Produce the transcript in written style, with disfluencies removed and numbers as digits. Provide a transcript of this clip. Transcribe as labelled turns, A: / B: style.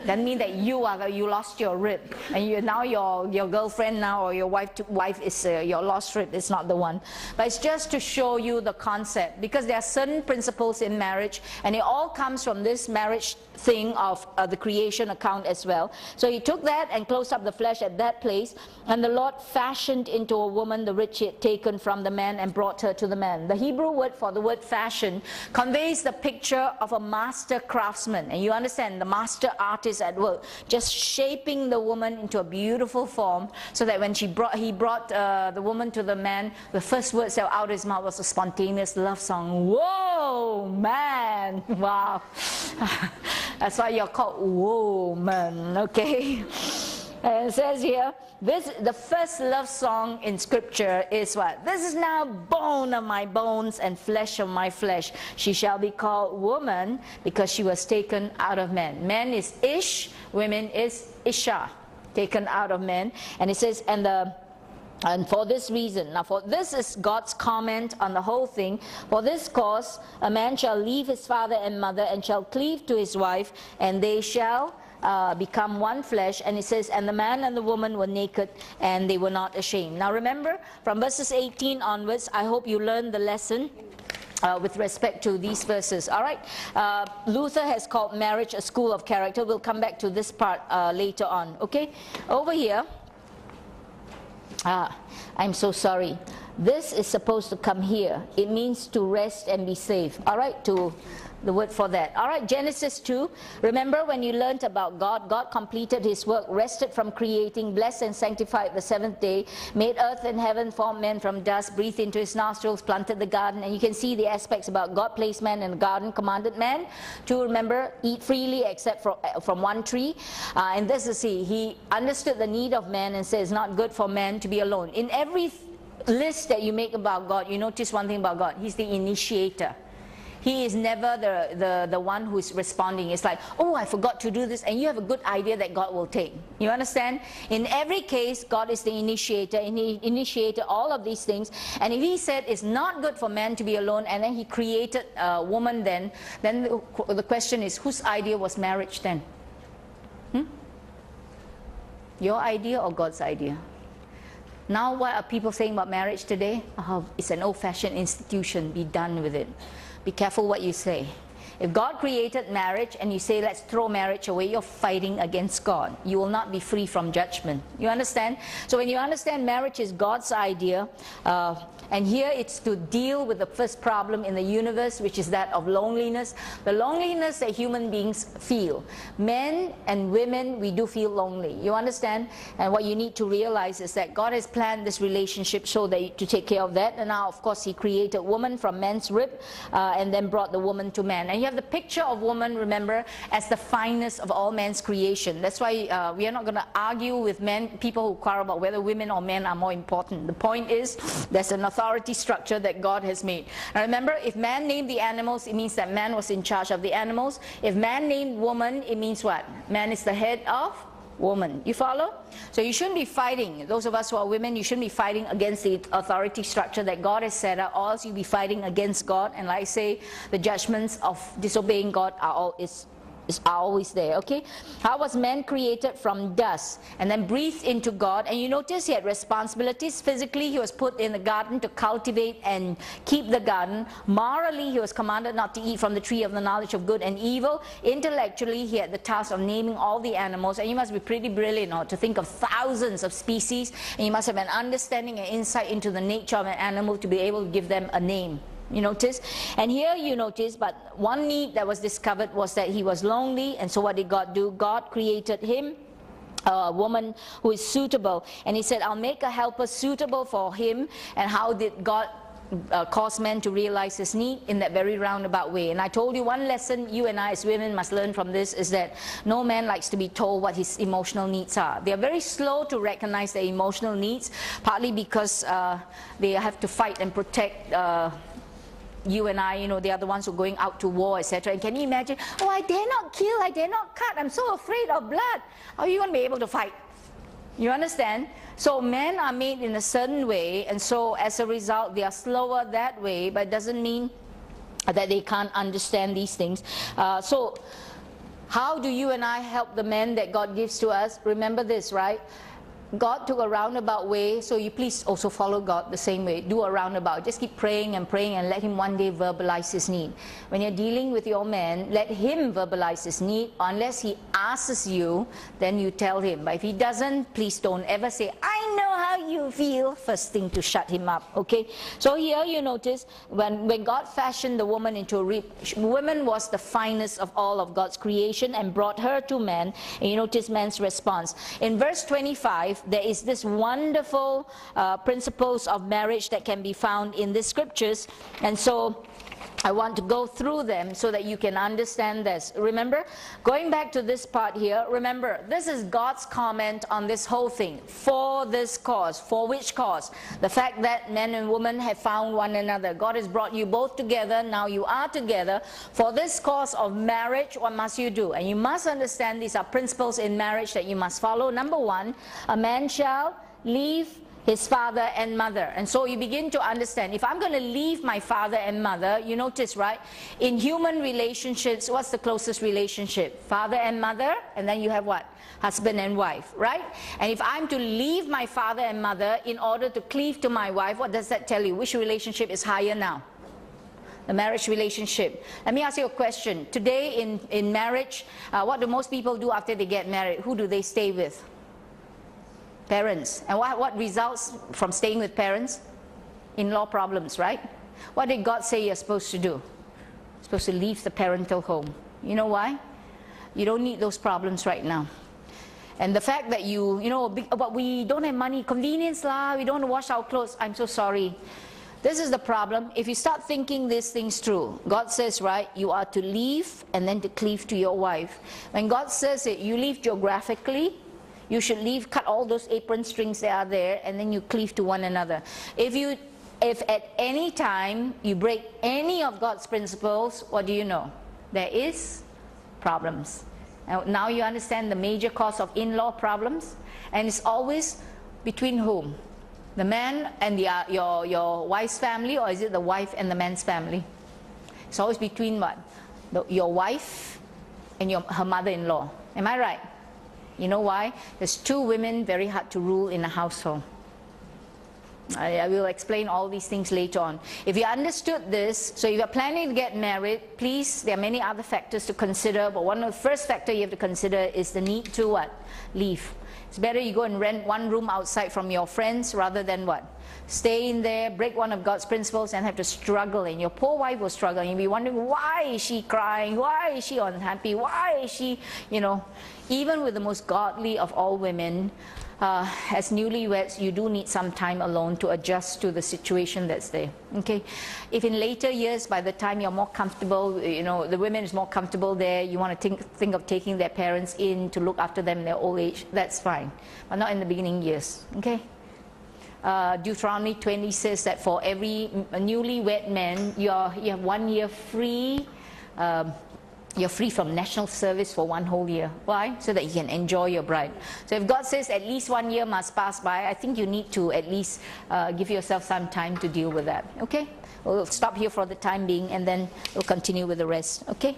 A: That means that you lost your rib, and now your girlfriend now, or your wife is your lost rib. It's not the one. But it's just to show you the concept, because there are certain principles in marriage, and it all comes from this marriage thing of the creation account as well. So he took that and closed up the flesh at that place, and the Lord fashioned into a woman the rib he had taken from the man and brought her to the man. The Hebrew word for the word fashion conveys the picture of a master craftsman, and you understand, the master artist at work, just shaping the woman into a beautiful form, so that when he brought the woman to the man, the first words that were out of his mouth was a spontaneous love song. Whoa, man! Wow. That's why you're called woman, okay? And it says here, the first love song in scripture is what? This is now bone of my bones and flesh of my flesh. She shall be called woman, because she was taken out of man. Man is Ish, women is Isha, taken out of man. And it says, and for this reason, now for this is God's comment on the whole thing. For this cause, a man shall leave his father and mother and shall cleave to his wife, and they shall become one flesh. And it says, and the man and the woman were naked, and they were not ashamed. Now remember, from verses 18 onwards, I hope you learned the lesson with respect to these verses. All right, Luther has called marriage a school of character. We'll come back to this part later on. Okay, over here. I'm so sorry. This is supposed to come here. It means to rest and be safe. All right, to the word for that. All right, Genesis 2. Remember when you learned about God? God completed his work, rested from creating, blessed and sanctified the seventh day, made earth and heaven, formed man from dust, breathed into his nostrils, planted the garden. And you can see the aspects about God placed man in the garden, commanded man to, remember, eat freely except from one tree. And this is he understood the need of man and says it's not good for man to be alone. In every list that you make about God, you notice one thing about God: he's the initiator. He is never the one who is responding. It's like, oh, I forgot to do this, and you have a good idea that God will take. You understand? In every case, God is the initiator, and he initiated all of these things. And if he said it's not good for man to be alone, and then he created a woman, then the question is, whose idea was marriage then? Your idea or God's idea? Now what are people saying about marriage today? Oh, it's an old-fashioned institution. Be done with it. Be careful what you say. If God created marriage and you say, let's throw marriage away, you're fighting against God. You will not be free from judgment. You understand? So when you understand marriage is God's idea, and here it's to deal with the first problem in the universe, which is that of loneliness. The loneliness that human beings feel. Men and women, we do feel lonely. You understand? And what you need to realize is that God has planned this relationship so that to take care of that. And now, of course, he created woman from man's rib, and then brought the woman to man. And you have the picture of woman, remember, as the finest of all man's creation. That's why we are not going to argue with men, people who quarrel about whether women or men are more important. The point is, there's an authority structure that God has made. And remember, if man named the animals, it means that man was in charge of the animals. If man named woman, it means what? Man is the head of woman. You follow? So you shouldn't be fighting. Those of us who are women, you shouldn't be fighting against the authority structure that God has set up, or else you'll be fighting against God. And like I say, the judgments of disobeying God are always there. Okay, how was man created? From dust, and then breathed into God. And you notice he had responsibilities. Physically, he was put in the garden to cultivate and keep the garden. Morally, he was commanded not to eat from the tree of the knowledge of good and evil. Intellectually, he had the task of naming all the animals. And you must be pretty brilliant, to think of thousands of species, and you must have an understanding and insight into the nature of an animal to be able to give them a name. You notice? And here you notice, but one need that was discovered was that he was lonely. And so what did God do? God created him a woman who is suitable. And he said, I'll make a helper suitable for him. And how did God cause men to realize his need? In that very roundabout way. And I told you one lesson you and I as women must learn from this is that no man likes to be told what his emotional needs are. They are very slow to recognize their emotional needs, partly because they have to fight and protect you and I, they are the ones who are going out to war, etc. And can you imagine, oh, I dare not kill, I dare not cut, I'm so afraid of blood. How are you going to be able to fight? You understand? So men are made in a certain way, and so as a result they are slower that way, but it doesn't mean that they can't understand these things. So How do you and I help the men that God gives to us? Remember this, right? God took a roundabout way, so you please also follow God the same way. Do a roundabout. Just keep praying and praying and let him one day verbalize his need. When you're dealing with your man, let him verbalize his need. Unless he asks you, then you tell him. But if he doesn't, please don't ever say, I know how you feel. First thing to shut him up, okay? So here you notice, when God fashioned the woman into a rib, woman was the finest of all of God's creation and brought her to man. And you notice man's response. In verse 25, there is this wonderful principles of marriage that can be found in the scriptures, and so I want to go through them so that you can understand this. Remember, going back to this part here, remember, this is God's comment on this whole thing. For this cause. For which cause? The fact that men and women have found one another. God has brought you both together. Now you are together. For this cause of marriage, what must you do? And you must understand these are principles in marriage that you must follow. Number one, a man shall leave his father and mother. And so you begin to understand, if I'm going to leave my father and mother, you notice, right? In human relationships, what's the closest relationship? Father and mother, and then you have what? Husband and wife, right? And if I'm to leave my father and mother in order to cleave to my wife, what does that tell you? Which relationship is higher now? The marriage relationship. Let me ask you a question. Today in marriage, what do most people do after they get married? Who do they stay with? Parents. And what results from staying with parents? In-law problems, right? What did God say you're supposed to do? You're supposed to leave the parental home. You know why? You don't need those problems right now. And the fact that you know, but we don't have money, convenience lah, we don't want to wash our clothes. I'm so sorry. This is the problem. If you start thinking these things through, God says, right, you are to leave and then to cleave to your wife. When God says it, you leave geographically, you should leave, cut all those apron strings that are there, and then you cleave to one another. If at any time you break any of God's principles, what do you know? There is problems. Now you understand the major cause of in-law problems, and it's always between whom? The man and your wife's family, or is it the wife and the man's family? It's always between what? Your wife and her mother-in-law. Am I right? You know why? There's two women very hard to rule in a household. I will explain all these things later on. If you understood this, so if you're planning to get married, please, there are many other factors to consider, but one of the first factors you have to consider is the need to what? Leave. It's better you go and rent one room outside from your friends rather than what? Stay in there, break one of God's principles and have to struggle. And your poor wife will struggle. You'll be wondering, why is she crying? Why is she unhappy? Why is she, you know, even with the most godly of all women, as newlyweds, you do need some time alone to adjust to the situation that's there. Okay, if in later years, by the time you're more comfortable, you know, the women is more comfortable there, you want to think of taking their parents in to look after them in their old age, that's fine, but not in the beginning years. Okay. Deuteronomy 20 says that for every newlywed man, you have 1 year free. You're free from national service for 1 whole year. Why? So that you can enjoy your bride. So if God says at least 1 year must pass by, I think you need to at least give yourself some time to deal with that. Okay? We'll stop here for the time being and then we'll continue with the rest. Okay?